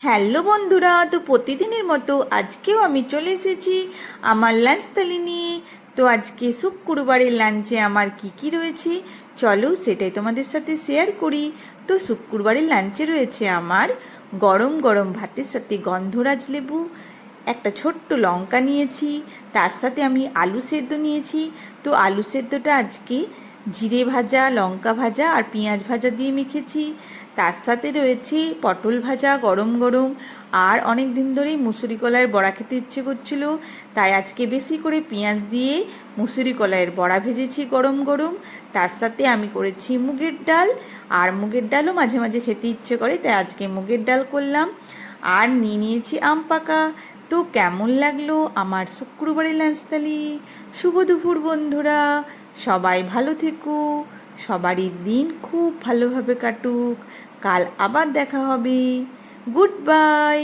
Hello বন্ধুরা, তো প্রতিদিনের মতো আজকেও আমি চলে এসেছি আমার লাঞ্চ থালি নিয়ে। তো আজকে শুক্রবারের লাঞ্চে আমার কি কি রয়েছে চলো সেটাই তোমাদের সাথে শেয়ার করি। তো শুক্রবারের লাঞ্চে রয়েছে আমার গরম গরম ভাতের সাথে গন্ধরাজ লেবু, একটা ছোট্ট লঙ্কা নিয়েছি, তার সাথে আমি আলু সেদ্ধ নিয়েছি। তো আলু সেদ্ধটা আজকে জিরে ভাজা, লঙ্কা ভাজা আর পেঁয়াজ ভাজা দিয়ে মেখেছি। তার সাথে রয়েছে পটল ভাজা গরম গরম। আর অনেক দিন ধরেই মুসুরি কলাইয়ের বড়া খেতে ইচ্ছে করছিল, তাই আজকে বেশি করে পেঁয়াজ দিয়ে মুসুরি কলাইয়ের বড়া ভেজেছি গরম গরম। তার সাথে আমি করেছি মুগের ডাল, আর মুগের ডালও মাঝে মাঝে খেতে ইচ্ছে করে, তাই আজকে মুগের ডাল করলাম। আর নিয়ে নিয়েছি আম পাকা। তো কেমন লাগলো আমার শুক্রবারের লাঞ্চ থালি? শুভ দুপুর বন্ধুরা, সবাই ভালো থেকো, সবারই দিন খুব ভালোভাবে কাটুক। কাল আবার দেখা হবে। Good bye.